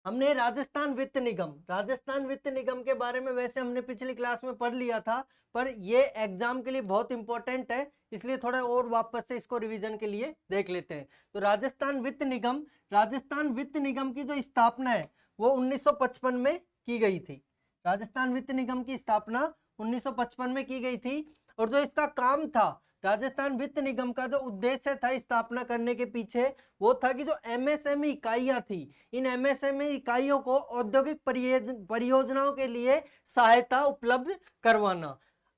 हमने राजस्थान वित्त निगम के बारे में वैसे हमने पिछली क्लास में पढ़ लिया था, पर ये एग्जाम के लिए बहुत इंपॉर्टेंट है, इसलिए थोड़ा और वापस से इसको रिवीजन के लिए देख लेते हैं। तो राजस्थान वित्त निगम की जो स्थापना है वो 1955 में की गई थी। राजस्थान वित्त निगम की स्थापना 1955 में की गई थी। और जो इसका काम था, राजस्थान वित्त निगम का जो उद्देश्य था स्थापना करने के पीछे, वो था कि जो एमएसएमई इकाइयां थी, इन एमएसएमई इकाइयों को औद्योगिक परियोजनाओं के लिए सहायता उपलब्ध करवाना,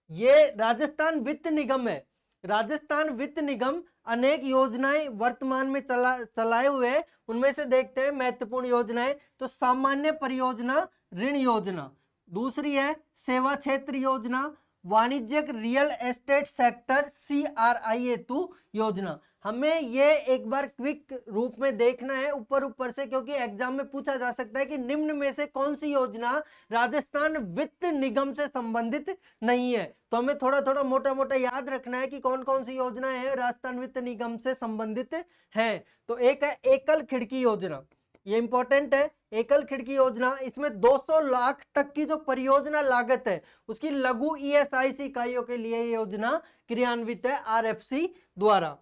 ये राजस्थान वित्त निगम है। राजस्थान वित्त निगम अनेक योजनाएं वर्तमान में चलाए हुए हैं। उनमें से देखते हैं महत्वपूर्ण योजनाएं। तो सामान्य परियोजना ऋण योजना, दूसरी है सेवा क्षेत्र योजना, वाणिज्यिक रियल एस्टेट सेक्टर CRI हेतु योजना। हमें ये एक बार क्विक रूप में देखना है ऊपर से, क्योंकि एग्जाम में पूछा जा सकता है कि निम्न में से कौन सी योजना राजस्थान वित्त निगम से संबंधित नहीं है। तो हमें थोड़ा थोड़ा मोटा मोटा याद रखना है कि कौन कौन सी योजनाएं हैं राजस्थान वित्त निगम से संबंधित है। तो एक है एकल खिड़की योजना, ये इंपॉर्टेंट है। एकल खिड़की योजना, इसमें 200 लाख तक की जो परियोजना लागत है उसकी लघु ESIC इकाइयों के लिए योजना क्रियान्वित है RFC द्वारा।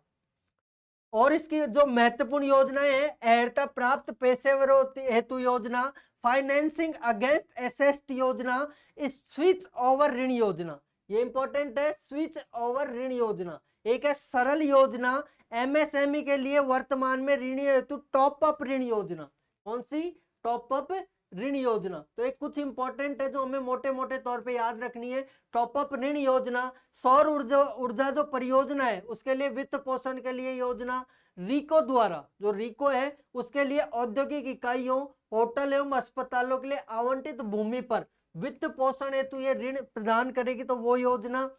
और इसकी जो महत्वपूर्ण योजनाएं हैं, अर्हता प्राप्त पेशेवरों हेतु योजना, फाइनेंसिंग अगेंस्ट एसेस्ट योजना, स्विच ओवर ऋण योजना, ये इंपॉर्टेंट है। स्विच ओवर ऋण योजना एक है। सरल योजना, MSME के लिए वर्तमान में ऋण हेतु टॉप अप ऋण योजना, कौन सी? टॉप अप ऋण योजना। तो एक कुछ इंपॉर्टेंट है जो हमें मोटे मोटे तौर पे याद रखनी है। टॉप अप ऋण योजना, सौर ऊर्जा जो परियोजना है उसके लिए वित्त पोषण के लिए योजना, रीको द्वारा, जो रीको है उसके लिए औद्योगिक इकाइयों, होटल एवं अस्पतालों के लिए आवंटित भूमि पर वित्त पोषण हेतु ये ऋण प्रदान करेगी, तो वो योजना।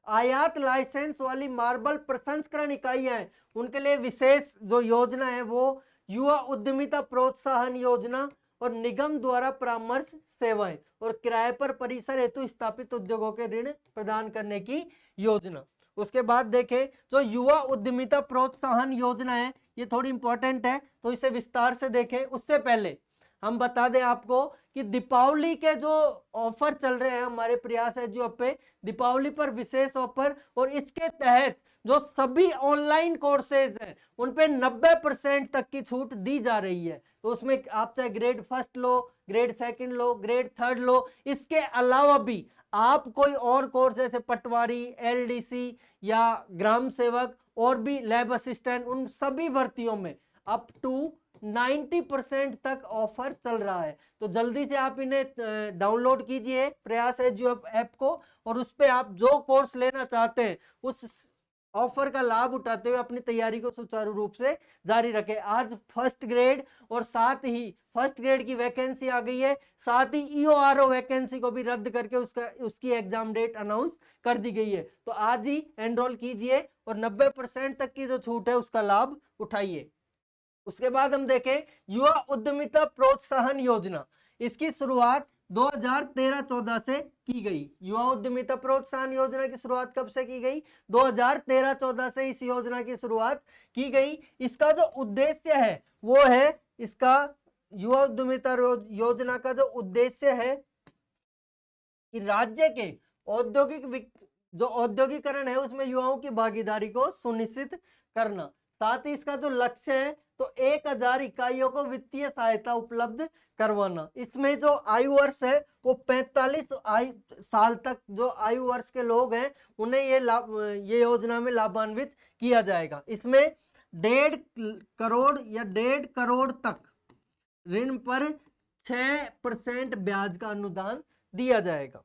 आयात लाइसेंस वाली मार्बल प्रसंस्करण इकाइयां हैं, उनके लिए विशेष जो योजना है वो युवा उद्यमिता प्रोत्साहन योजना, और निगम द्वारा परामर्श सेवाएं और किराए पर परिसर हेतु स्थापित उद्योगों के ऋण प्रदान करने की योजना। उसके बाद देखें जो युवा उद्यमिता प्रोत्साहन योजना है, ये थोड़ी इंपॉर्टेंट है, तो इसे विस्तार से देखें। उससे पहले हम बता दें आपको कि दीपावली के जो ऑफर चल रहे हैं हमारे प्रयास एजुअप पे, दीपावली पर विशेष ऑफर, और इसके तहत जो सभी ऑनलाइन कोर्सेज हैं उन पे 90% तक की छूट दी जा रही है। तो उसमें आप चाहे ग्रेड फर्स्ट लो, ग्रेड सेकंड लो, ग्रेड थर्ड लो, इसके अलावा भी आप कोई और कोर्स जैसे पटवारी, LDC या ग्राम सेवक और भी लैब असिस्टेंट, उन सभी भर्तियों में अप टू 90% तक ऑफर चल रहा है। तो जल्दी से आप इन्हें डाउनलोड कीजिए प्रयास एजुअप ऐप को, और उस पर आप जो कोर्स लेना चाहते हैं उस ऑफर का लाभ उठाते हुए अपनी तैयारी को सुचारू रूप से जारी रखें। आज फर्स्ट ग्रेड और साथ ही फर्स्ट ग्रेड की वैकेंसी आ गई है, साथ ही EORO वैकेंसी को भी रद्द करके उसकी एग्जाम डेट अनाउंस कर दी गई है। तो आज ही एनरोल कीजिए और 90% तक की जो छूट है उसका लाभ उठाइए। उसके बाद हम देखें युवा उद्यमिता प्रोत्साहन योजना, इसकी शुरुआत 2013-14 से की गई। युवा उद्यमिता प्रोत्साहन योजना की शुरुआत कब से की गई? 2013-14 से इस योजना की शुरुआत की गई। इसका जो उद्देश्य है वो है, इसका युवा उद्यमिता योजना का जो उद्देश्य है कि राज्य के जो औद्योगिकरण है उसमें युवाओं की भागीदारी को सुनिश्चित करना। साथ ही इसका जो लक्ष्य है तो 1000 इकाइयों को वित्तीय सहायता उपलब्ध करवाना। इसमें जो आयु वर्ष है वो 45 साल तक जो आयु वर्ष के लोग हैं उन्हें ये योजना में लाभान्वित किया जाएगा। इसमें 1.5 करोड़ या 1.5 करोड़ तक ऋण पर 6% ब्याज का अनुदान दिया जाएगा।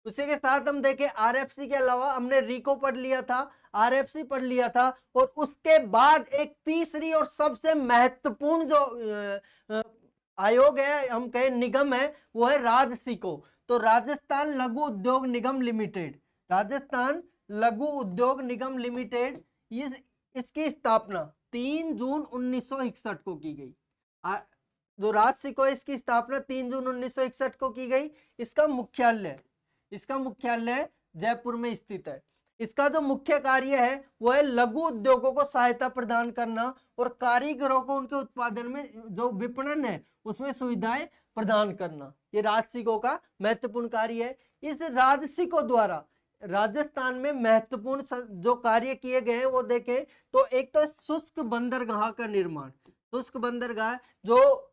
उसी के साथ हम देखें RFC के अलावा हमने रीको पढ़ लिया था, RFC पढ़ लिया था, और उसके बाद एक तीसरी और सबसे महत्वपूर्ण जो आयोग है, हम कहें निगम है, वो है राजसिको। तो राजस्थान लघु उद्योग निगम लिमिटेड, राजस्थान लघु उद्योग निगम लिमिटेड, इसकी स्थापना 3 जून 1961 को की गई। जो राजसिको है इसकी स्थापना 3 जून 1961 को की गई। इसका मुख्यालय जयपुर में स्थित है। इसका जो मुख्य कार्य है वो है लघु उद्योगों को सहायता प्रदान करना और कारीगरों को उनके उत्पादन में जो विपणन है उसमें सुविधाएं प्रदान करना। ये राजसिकों का महत्वपूर्ण कार्य है। इस राजसिकों द्वारा राजस्थान में महत्वपूर्ण जो कार्य किए गए हैं वो देखें तो एक तो शुष्क बंदरगाह का निर्माण। शुष्क बंदरगाह जो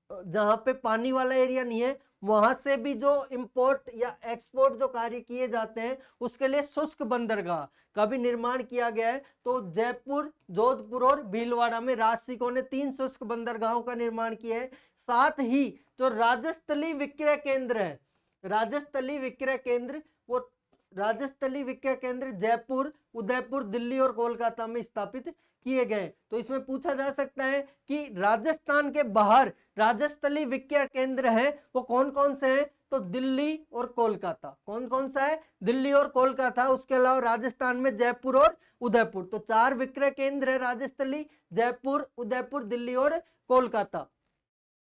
जहां पे पानी वाला एरिया नहीं है वहां से भी जो इंपोर्ट या एक्सपोर्ट जो कार्य किए जाते हैं उसके लिए शुष्क बंदरगाह का भी निर्माण किया गया है। तो जयपुर, जोधपुर और भीलवाड़ा में राजसिकों ने 3 शुष्क बंदरगाहों का निर्माण किया है। साथ ही जो राजस्थली विक्रय केंद्र है, राजस्थली विक्रय केंद्र, वो राजस्थली विक्रय केंद्र जयपुर, उदयपुर, दिल्ली और कोलकाता में स्थापित किए गए। तो इसमें पूछा जा सकता है कि राजस्थान के बाहर राजस्थली विक्रय केंद्र है वो कौन कौन से हैं? तो दिल्ली और कोलकाता। कौन कौन सा है? दिल्ली और कोलकाता। उसके अलावा राजस्थान में जयपुर और उदयपुर। तो 4 विक्रय केंद्र है राजस्थली, जयपुर, उदयपुर, दिल्ली और कोलकाता।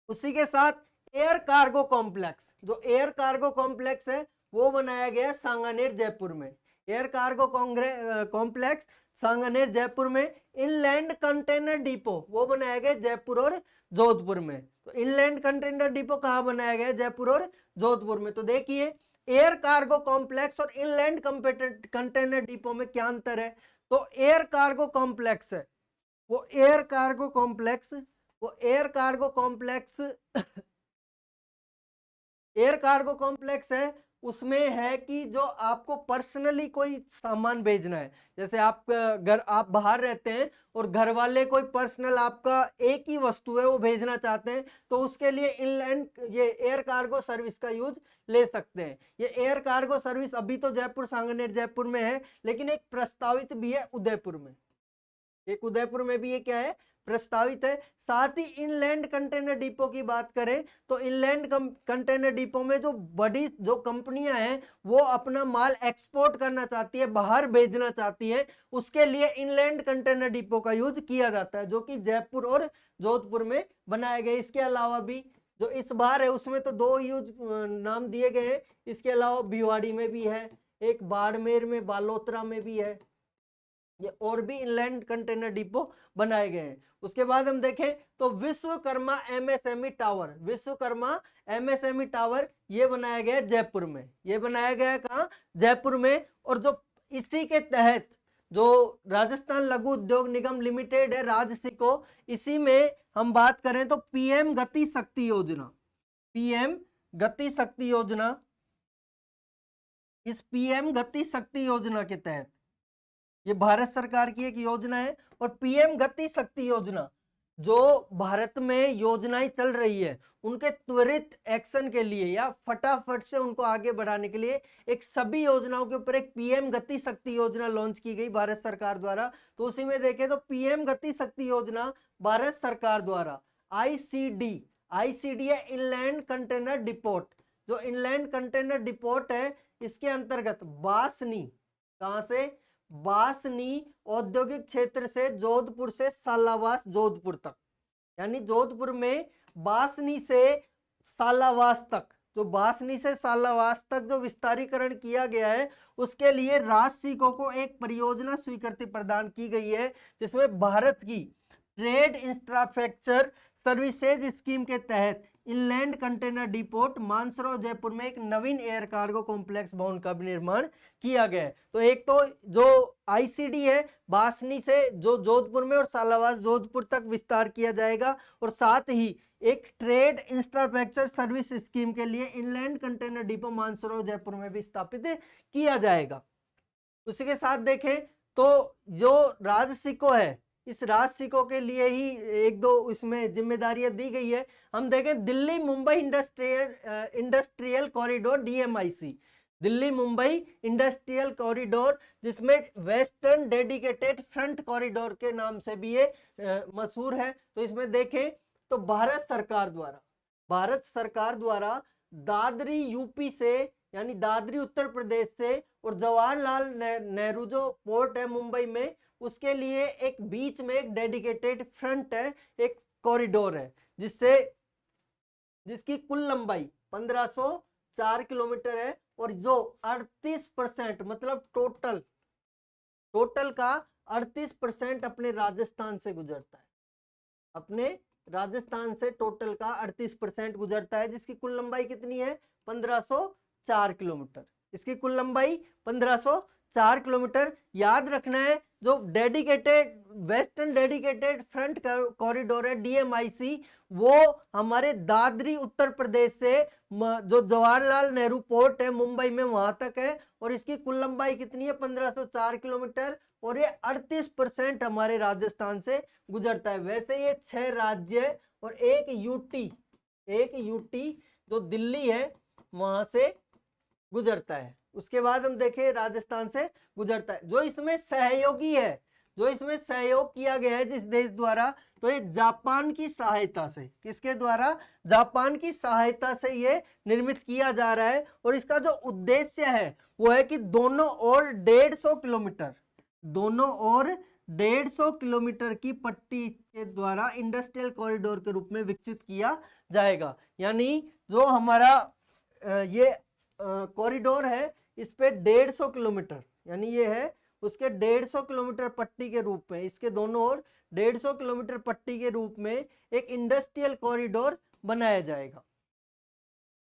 उसी के साथ एयर कार्गो कॉम्प्लेक्स, जो एयर कार्गो कॉम्प्लेक्स है वो बनाया गया सांगानेर जयपुर में। Air cargo complex Sanganer Jaipur में। इनलैंड कंटेनर डिपो वो बनाया गया जयपुर और जोधपुर में। तो इनलैंड कंटेनर डिपो कहाँ बनाया गया? जयपुर और जोधपुर में। तो देखिए एयर कार्गो कॉम्प्लेक्स और इनलैंड कंटेनर डिपो में क्या अंतर है? तो एयर कार्गो कॉम्प्लेक्स है वो air cargo complex air cargo complex है। उसमें है कि जो आपको पर्सनली कोई सामान भेजना है, जैसे आप बाहर रहते हैं और घर वाले कोई पर्सनल आपका एक ही वस्तु है वो भेजना चाहते हैं तो उसके लिए इनलैंड ये एयर कार्गो सर्विस का यूज ले सकते हैं। ये एयर कार्गो सर्विस अभी तो जयपुर, सांगानेर जयपुर में है, लेकिन एक प्रस्तावित भी है उदयपुर में। एक उदयपुर में भी ये क्या है? प्रस्तावित है। साथ ही इनलैंड कंटेनर डिपो की बात करें तो इनलैंड कंटेनर डिपो में जो बड़ी जो कंपनियां हैं वो अपना माल एक्सपोर्ट करना चाहती है, बाहर भेजना चाहती है, उसके लिए इनलैंड कंटेनर डिपो का यूज किया जाता है जो कि जयपुर और जोधपुर में बनाया गया। इसके अलावा भी जो इस बार है उसमें तो 2 यूज नाम दिए गए हैं। इसके अलावा भिवाड़ी में भी है, एक बाड़मेर में, बालोतरा में भी है, ये और भी इनलैंड कंटेनर डिपो बनाए गए हैं। उसके बाद हम देखें तो Vishwakarma MSME tower, Vishwakarma MSME tower ये बनाया गया है जयपुर में। ये बनाया गया है कहाँ? जयपुर में। और जो इसी के तहत जो राजस्थान लघु उद्योग निगम लिमिटेड है राजसिको, इसी में हम बात करें तो पीएम गति शक्ति योजना, पीएम गति शक्ति योजना, इस पीएम गति शक्ति योजना के तहत, ये भारत सरकार की एक योजना है। और पीएम गति शक्ति योजना जो भारत में योजनाएं चल रही है उनके त्वरित एक्शन के लिए या फटाफट से उनको आगे बढ़ाने के लिए एक सभी योजनाओं के ऊपर एक पीएम गति शक्ति योजना लॉन्च की गई भारत सरकार द्वारा। तो उसी में देखें तो पीएम गति शक्ति योजना भारत सरकार द्वारा आईसीडी है इनलैंड कंटेनर डिपोट। जो इनलैंड कंटेनर डिपोट है इसके अंतर्गत बासनी, कहां से? बासनी औद्योगिक क्षेत्र से जोधपुर से सालावास जोधपुर तक, यानी जोधपुर में बासनी से सालावास तक, जो बासनी से सालावास तक जो विस्तारीकरण किया गया है उसके लिए राजसिको को एक परियोजना स्वीकृति प्रदान की गई है जिसमें भारत की ट्रेड इंफ्रास्ट्रक्चर सर्विसेज स्कीम के तहत inland container depot Mansarovar Jaipur में एक नवीन एयर कार्गो कॉम्प्लेक्स भवन का भी निर्माण किया गया है। तो एक तो जो आईसीडी है बासनी से जो जोधपुर में और सालावास जोधपुर तक विस्तार किया जाएगा, और साथ ही एक ट्रेड इंफ्रास्ट्रक्चर सर्विस स्कीम के लिए inland container depot Mansarovar Jaipur में भी स्थापित किया जाएगा। उसी के साथ देखें तो जो राजसिको है इस राजसिको के लिए ही एक दो इसमें जिम्मेदारियां दी गई है। हम देखें Delhi Mumbai industrial corridor DMIC, Delhi Mumbai industrial corridor जिसमें वेस्टर्न डेडिकेटेड फ्रंट कॉरिडोर के नाम से भी ये मशहूर है। तो इसमें देखें तो भारत सरकार द्वारा दादरी यूपी से यानी दादरी उत्तर प्रदेश से और जवाहरलाल नेहरू जो पोर्ट है मुंबई में उसके लिए एक बीच में एक डेडिकेटेड फ्रंट है, एक कॉरिडोर है जिसकी कुल लंबाई 1504 किलोमीटर है और जो 38% मतलब टोटल टोटल का 38% अपने राजस्थान से गुजरता है। अपने राजस्थान से टोटल का 38% गुजरता है, जिसकी कुल लंबाई कितनी है? 1504 किलोमीटर। इसकी कुल लंबाई 1504 किलोमीटर। याद रखना है, जो dedicated western dedicated front corridor है DMIC, वो हमारे दादरी उत्तर प्रदेश से जो जवाहरलाल नेहरू पोर्ट है मुंबई में वहां तक है, और इसकी कुल लंबाई कितनी है? 1504 किलोमीटर, और ये 38% हमारे राजस्थान से गुजरता है। वैसे ये 6 राज्य और एक यूटी जो दिल्ली है वहां से गुजरता है। उसके बाद हम देखें राजस्थान से गुजरता है। जो इसमें सहयोगी है, जो इसमें सहयोग किया गया है जिस देश द्वारा, तो ये जापान की सहायता से, किसके द्वारा? जापान की सहायता से ये निर्मित किया जा रहा है। और इसका जो उद्देश्य है वो है कि दोनों ओर 150 किलोमीटर, दोनों ओर 150 किलोमीटर की पट्टी के द्वारा इंडस्ट्रियल कॉरिडोर के रूप में विकसित किया जाएगा। यानी जो हमारा ये कॉरिडोर है, इस पे 150 किलोमीटर, यानी ये है उसके 150 किलोमीटर पट्टी के रूप में, इसके दोनों ओर 150 किलोमीटर पट्टी के रूप में एक इंडस्ट्रियल कॉरिडोर बनाया जाएगा।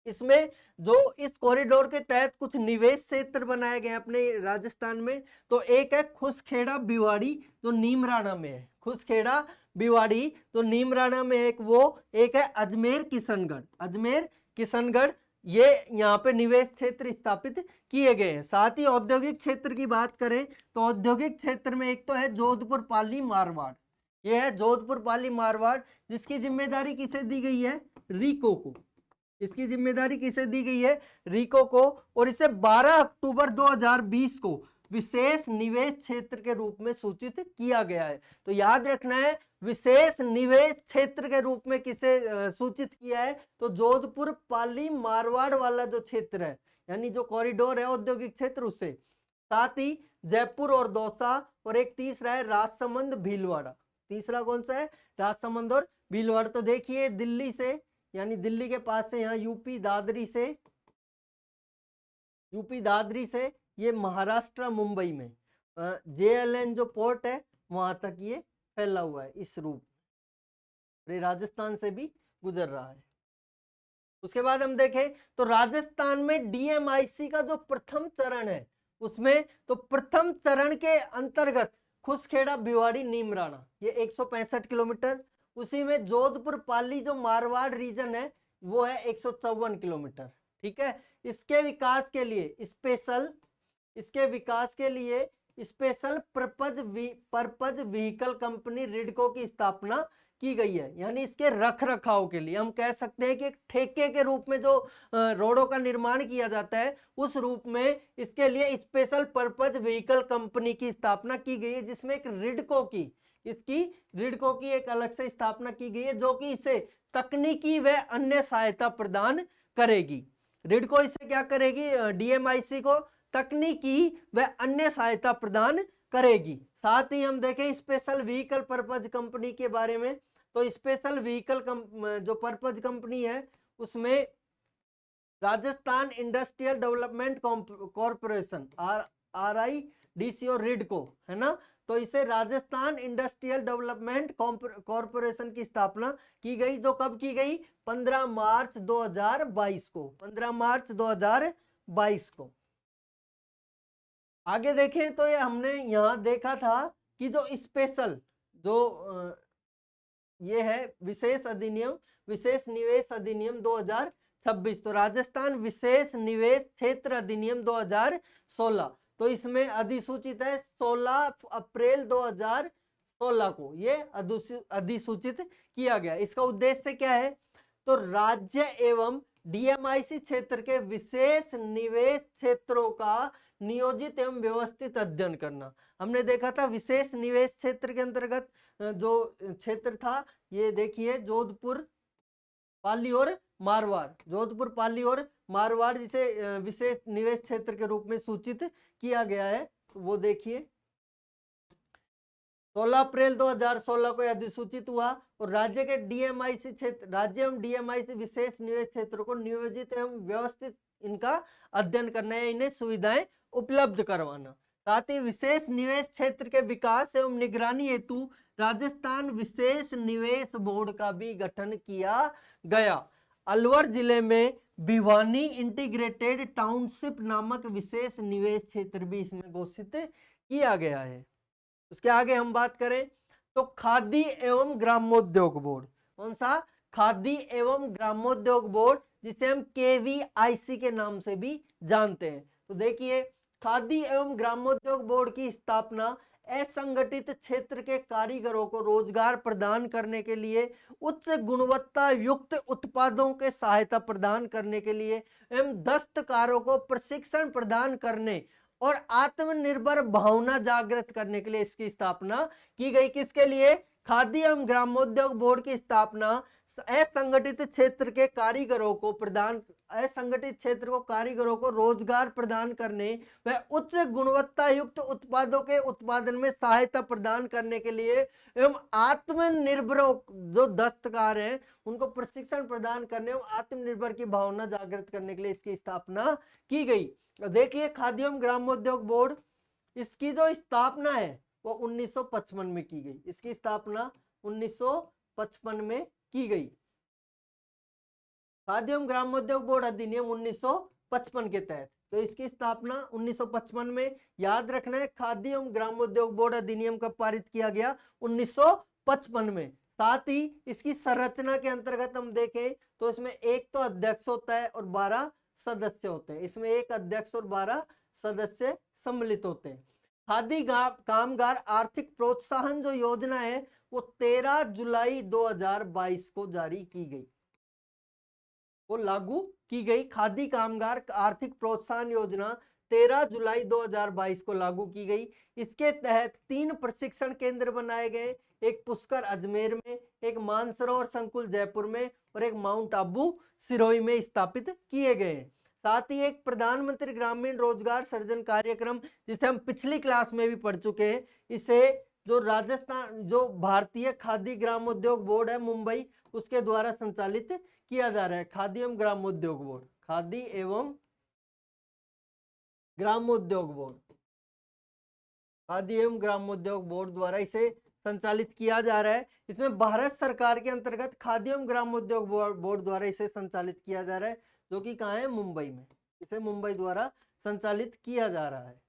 इसमें जो इस कॉरिडोर के तहत कुछ निवेश क्षेत्र बनाए गए अपने राजस्थान में, तो एक है खुसखेड़ा भिवाड़ी जो नीमराणा में है, खुसखेड़ा भिवाड़ी तो नीमराणा में एक वो, एक है अजमेर किशनगढ़, अजमेर किशनगढ़, ये यहाँ पे निवेश क्षेत्र स्थापित किए गए हैं। साथ ही औद्योगिक क्षेत्र की बात करें तो औद्योगिक क्षेत्र में एक तो है जोधपुर पाली मारवाड़, ये है जोधपुर पाली मारवाड़, जिसकी जिम्मेदारी किसे दी गई है? रीको को। इसकी जिम्मेदारी किसे दी गई है? रीको को। और इसे 12 अक्टूबर 2020 को विशेष निवेश क्षेत्र के रूप में सूचित किया गया है। तो याद रखना है, विशेष निवेश क्षेत्र के रूप में किसे सूचित किया है? तो जोधपुर पाली मारवाड़ वाला जो क्षेत्र है, यानी जो कॉरिडोर है औद्योगिक क्षेत्र, उससे। साथ ही जयपुर और दौसा, और एक तीसरा है राजसमंद भीलवाड़ा। तीसरा कौन सा है? राजसमंद और भीलवाड़ा। तो देखिए दिल्ली से, यानी दिल्ली के पास से यहाँ यूपी दादरी से ये महाराष्ट्र मुंबई में JLN जो पोर्ट है वहां तक ये फैला हुआ है इस रूप, ये राजस्थान से भी गुजर रहा है। उसके बाद हम देखें तो राजस्थान में DMIC का जो प्रथम चरण है उसमें, तो प्रथम चरण के अंतर्गत खुसखेड़ा भिवाड़ी नीमराणा ये 165 किलोमीटर, उसी में जोधपुर पाली जो मारवाड़ रीजन है वो है 154 किलोमीटर। ठीक है, इसके विकास के लिए स्पेशल पर्पज व्हीकल कंपनी रिडको की स्थापना की गई है। यानी इसके रख रखाव के लिए हम कह सकते हैं कि एक ठेके के रूप में जो रोडों का निर्माण किया जाता है, उस रूप में इसके लिए स्पेशल पर्पज व्हीकल कंपनी की स्थापना की गई है, जिसमें एक रिडको की एक अलग से स्थापना की गई है, जो कि इसे तकनीकी व अन्य सहायता प्रदान करेगी। रिडको इसे क्या करेगी? DMIC को तकनीकी व अन्य सहायता प्रदान करेगी। साथ ही हम देखें स्पेशल व्हीकल पर्पज कंपनी के बारे में, तो स्पेशल व्हीकल जो पर्पज कंपनी है उसमें Rajasthan industrial development corporation RIDC और रिडको है ना, तो इसे राजस्थान इंडस्ट्रियल डेवलपमेंट कॉरपोरेशन की स्थापना की गई, जो कब की गई? 15 मार्च 2022 को, 15 मार्च 2022 को। आगे देखें तो ये हमने यहाँ देखा था कि जो स्पेशल ये है विशेष निवेश अधिनियम 2026, तो राजस्थान विशेष निवेश क्षेत्र अधिनियम 2016, तो इसमें अधिसूचित है 16 अप्रैल 2016 को ये अधिसूचित किया गया। इसका उद्देश्य क्या है? तो राज्य एवं DMIC क्षेत्र के विशेष निवेश क्षेत्रों का नियोजित एवं व्यवस्थित अध्ययन करना। हमने देखा था विशेष निवेश क्षेत्र के अंतर्गत जो क्षेत्र था, ये देखिए जोधपुर पाली और मारवाड़, जिसे विशेष निवेश क्षेत्र के रूप में सूचित किया गया है, वो देखिए 16 अप्रैल 2016 को अधिसूचित हुआ। और राज्य के DMIC क्षेत्र, राज्य एवं DMIC विशेष निवेश क्षेत्रों को नियोजित एवं व्यवस्थित इनका अध्ययन करना है, इन्हें सुविधाएं उपलब्ध करवाना। साथ ही विशेष निवेश क्षेत्र के विकास एवं निगरानी हेतु राजस्थान विशेष निवेश बोर्ड का भी गठन किया गया। अलवर जिले में भिवानी इंटीग्रेटेड टाउनशिप नामक विशेष निवेश क्षेत्र भी इसमें घोषित किया गया है। उसके आगे हम बात करें तो खादी एवं ग्रामोद्योग बोर्ड, कौन सा? खादी एवं ग्रामोद्योग बोर्ड, जिसे हम KVIC के नाम से भी जानते हैं। तो देखिए, खादी एवं ग्रामोद्योग बोर्ड की स्थापना असंगठित क्षेत्र के कारीगरों को रोजगार प्रदान करने के लिए, उच्च गुणवत्ता युक्त उत्पादों के सहायता प्रदान करने के लिए एवं दस्तकारों को प्रशिक्षण प्रदान करने और आत्मनिर्भर भावना जागृत करने के लिए इसकी स्थापना की गई। किसके लिए? खादी एवं ग्रामोद्योग बोर्ड की स्थापना असंगठित क्षेत्र के कारीगरों को रोजगार प्रदान करने व उच्च गुणवत्ता युक्त उत्पादों के उत्पादन में सहायता प्रदान करने के लिए एवं आत्मनिर्भरों, जो दस्तकार हैं, उनको प्रशिक्षण प्रदान करने एवं आत्मनिर्भर की भावना जागृत करने के लिए इसकी स्थापना की गई। देखिए, खादी एवं ग्रामोद्योग बोर्ड, इसकी जो स्थापना है वो 1955 में की गई। इसकी स्थापना 1955 में की गई। खादी एवं ग्रामोद्योग बोर्ड अधिनियम 1955 के तहत, तो इसकी स्थापना 1955 में। याद रखना है, खादी एवं ग्रामोद्योग बोर्ड अधिनियम कब पारित किया गया? 1955 में। साथ ही इसकी संरचना के अंतर्गत हम देखें तो इसमें एक तो अध्यक्ष होता है और 12 सदस्य होते हैं। इसमें एक अध्यक्ष और 12 सदस्य सम्मिलित होते हैं। खादी कामगार आर्थिक प्रोत्साहन जो योजना है वो 13 जुलाई 2022 को जारी की गई, वो लागू की गई। खादी कामगार आर्थिक प्रोत्साहन योजना 13 जुलाई 2022 को लागू की गई। इसके तहत 3 प्रशिक्षण केंद्र बनाए गए, एक पुष्कर अजमेर में, एक मानसरोवर संकुल जयपुर में और एक माउंट आबू सिरोही में स्थापित किए गए। साथ ही एक प्रधानमंत्री ग्रामीण रोजगार सृजन कार्यक्रम, जिसे हम पिछली क्लास में भी पढ़ चुके हैं, इसे जो भारतीय खादी ग्रामोद्योग बोर्ड है मुंबई, उसके द्वारा संचालित किया जा रहा है। खादी एवं ग्रामोद्योग बोर्ड, खादी एवं ग्रामोद्योग बोर्ड, खादी एवं ग्रामोद्योग बोर्ड द्वारा इसे संचालित किया जा रहा है। इसमें भारत सरकार के अंतर्गत खादी एवं ग्रामोद्योग बोर्ड द्वारा इसे संचालित किया जा रहा है, जो कि कहाँ है? मुंबई में। इसे मुंबई द्वारा संचालित किया जा रहा है।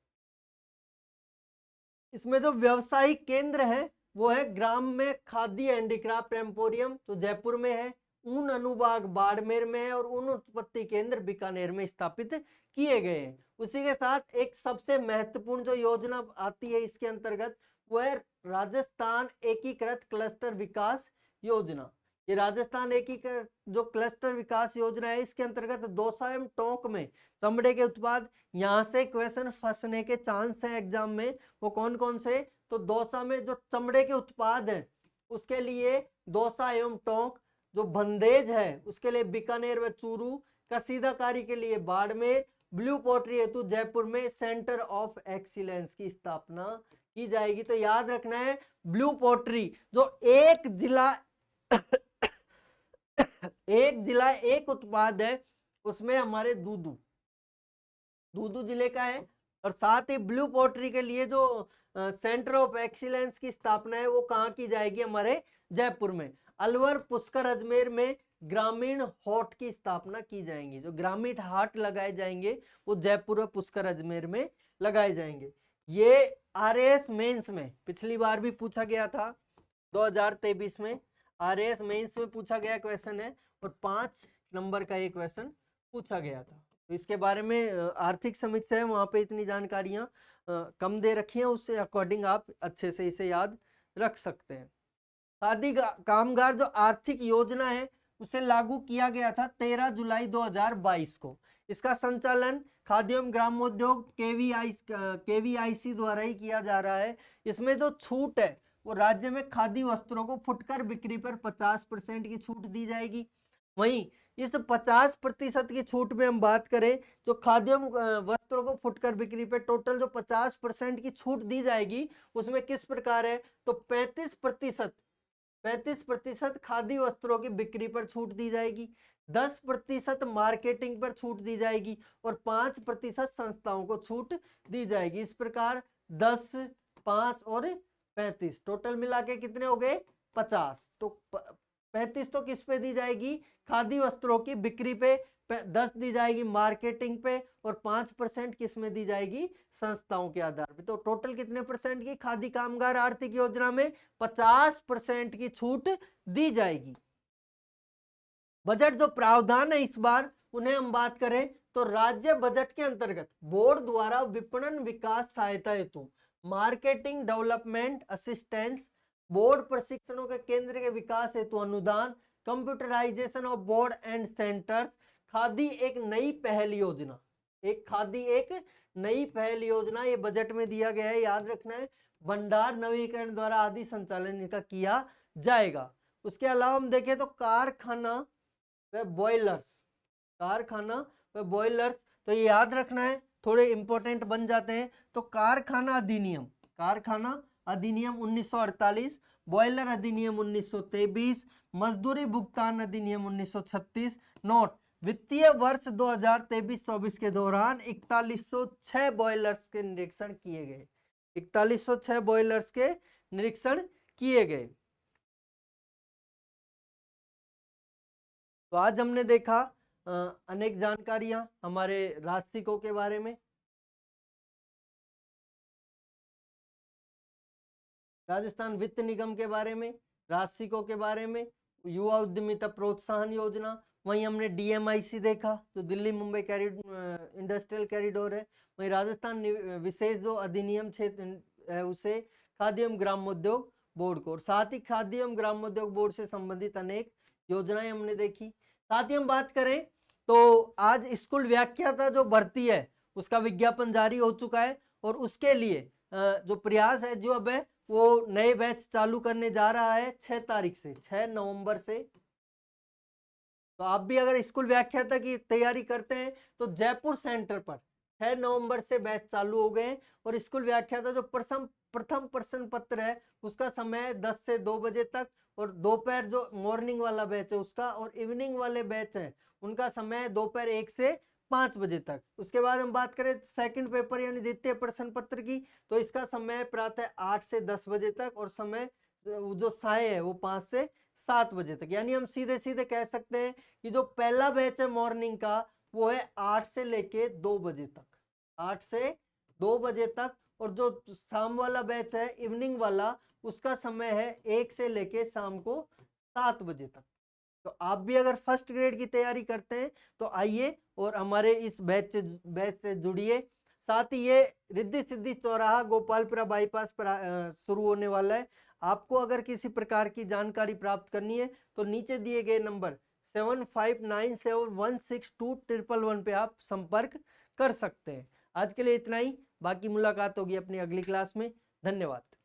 इसमें जो व्यावसायिक केंद्र है वो है ग्राम में खादी हैंडीक्राफ्ट एम्पोरियम, तो जयपुर में है, ऊन अनुभाग बाड़मेर में है और ऊन उत्पत्ति केंद्र बीकानेर में स्थापित किए गए हैं। उसी के साथ एक सबसे महत्वपूर्ण जो योजना आती है इसके अंतर्गत, वो है राजस्थान एकीकृत क्लस्टर विकास योजना। ये राजस्थान एकीकृत जो क्लस्टर विकास योजना है, इसके अंतर्गत दौसा एवं टोंक में चमड़े के उत्पाद, यहाँ से क्वेश्चन फंसने के चांस है एग्जाम में, वो कौन कौन से? तो दौसा में जो चमड़े के उत्पाद हैं उसके लिए दौसा एवं टोंक, जो बंदेज है उसके लिए बीकानेर व चूरू, कसीदाकारी के लिए बाड़मेर, ब्लू पोट्री हेतु जयपुर में सेंटर ऑफ एक्सीलेंस की स्थापना की जाएगी। तो याद रखना है, ब्लू पोट्री जो एक जिला एक उत्पाद है, उसमें हमारे दूदू जिले का है। और साथ ही ब्लू पोट्री के लिए जो सेंटर ऑफ एक्सीलेंस की स्थापना है वो कहाँ की जाएगी? हमारे जयपुर में। अलवर पुष्कर अजमेर में ग्रामीण हाट की स्थापना की जाएंगी। जो ग्रामीण हाट लगाए जाएंगे वो जयपुर व पुष्कर अजमेर में लगाए जाएंगे। ये RAS मेंस में पिछली बार भी पूछा गया था, 2023 में RAS मेंस में पूछा गया क्वेश्चन है और 5 नंबर का एक क्वेश्चन पूछा गया था। तो इसके बारे में आर्थिक समीक्षा है, वहाँ पे इतनी जानकारियाँ कम दे रखी हैं, उससे अकॉर्डिंग आप अच्छे से इसे याद रख सकते हैं। खादी कामगार जो आर्थिक योजना है उसे लागू किया गया था 13 जुलाई 2022 को। इसका संचालन खादी एवं ग्रामोद्योग KVIC द्वारा ही किया जा रहा है। इसमें जो छूट है वो राज्य में खादी वस्त्रों को फुटकर बिक्री पर 50% की छूट दी जाएगी। वहीं इस 50% की छूट में हम बात करें तो खादी वस्त्रों को फुटकर बिक्री पे टोटल जो 50% की छूट दी जाएगी उसमें किस प्रकार है? तो 35% 35% खादी वस्त्रों की बिक्री पर छूट दी जाएगी, 10% मार्केटिंग पर छूट दी जाएगी और 5% संस्थाओं को छूट दी जाएगी। इस प्रकार 10, 5 और 35 टोटल मिला के कितने हो गए 50। तो 35 तो किस पे दी जाएगी, खादी वस्त्रों की बिक्री पे, 10 दी जाएगी मार्केटिंग पे और 5% किस में दी जाएगी, संस्थाओं के आधार पे। तो टोटल कितने परसेंट की खादी कामगार आर्थिक योजना में 50% की छूट दी जाएगी। बजट जो प्रावधान है इस बार उन्हें हम बात करें तो राज्य बजट के अंतर्गत बोर्ड द्वारा विपणन विकास सहायता हेतु मार्केटिंग डेवलपमेंट असिस्टेंस, बोर्ड प्रशिक्षणों के केंद्र के विकास हेतु अनुदान, computerisation of board and centres, khadi एक नई पहल योजना, खादी एक नई पहल योजना ये बजट में दिया गया है, याद रखना है। भंडार नवीकरण द्वारा आदि संचालन इनका किया जाएगा। उसके अलावा हम देखें तो कारखाना व बॉयलर्स, कारखाना व बॉयलर्स, तो ये याद रखना है, थोड़े इंपॉर्टेंट बन जाते हैं। तो कारखाना अधिनियम 1948, बॉयलर अधिनियम 1923, मजदूरी भुगतान अधिनियम 1936। नोट, वित्तीय वर्ष 2023-24 के दौरान 4106 बॉयलर्स के निरीक्षण किए गए, 4106 बॉयलर्स के निरीक्षण किए गए। तो आज हमने देखा अनेक जानकारियां हमारे राजसिकों के बारे में, राजस्थान वित्त निगम के बारे में, राजसिकों के बारे में, युवा उद्यमिता प्रोत्साहन योजना, वहीं हमने DMIC देखा जो दिल्ली मुंबई इंडस्ट्रियल कॉरिडोर है, वहीं राजस्थान विशेष जो अधिनियम क्षेत्र है उसे खाद्य एवं ग्रामोद्योग बोर्ड को, और साथ ही खाद्य एवं ग्रामोद्योग बोर्ड से संबंधित अनेक योजनाएं हमने देखी। साथ ही हम बात करें तो आज स्कूल व्याख्याता जो भर्ती है उसका विज्ञापन जारी हो चुका है और उसके लिए जो प्रयास है जो अब है वो नए बैच चालू करने जा रहा है 6 तारीख से, 6 नवंबर से। तो आप भी अगर स्कूल व्याख्याता की तैयारी करते हैं तो जयपुर सेंटर पर 6 नवंबर से बैच चालू हो गए और स्कूल व्याख्याता जो प्रथम प्रश्न पत्र है उसका समय 10 से 2 बजे तक, और दोपहर जो मॉर्निंग वाला बैच है उसका और इवनिंग वाले बैच है उनका समय दोपहर 1 से 5 बजे तक। उसके बाद हम बात करें सेकंड पेपर यानी द्वितीय प्रश्न पत्र की, तो इसका समय प्रातः 8 से 10 बजे तक और समय जो सहाय है वो 5 से 7 बजे तक। यानी हम सीधे सीधे कह सकते हैं कि जो पहला बैच है मॉर्निंग का वो है 8 से लेके 2 बजे तक, 8 से 2 बजे तक, और जो शाम वाला बैच है इवनिंग वाला उसका समय है 1 से लेके शाम को 7 बजे तक। तो आप भी अगर फर्स्ट ग्रेड की तैयारी करते हैं तो आइए और हमारे इस बैच से जुड़िए। साथ ही ये रिद्धि सिद्धि चौराहा गोपालपुरा बाईपास पर शुरू होने वाला है। आपको अगर किसी प्रकार की जानकारी प्राप्त करनी है तो नीचे दिए गए नंबर 7597162111 पे आप संपर्क कर सकते हैं। आज के लिए इतना ही, बाकी मुलाकात होगी अपनी अगली क्लास में। धन्यवाद।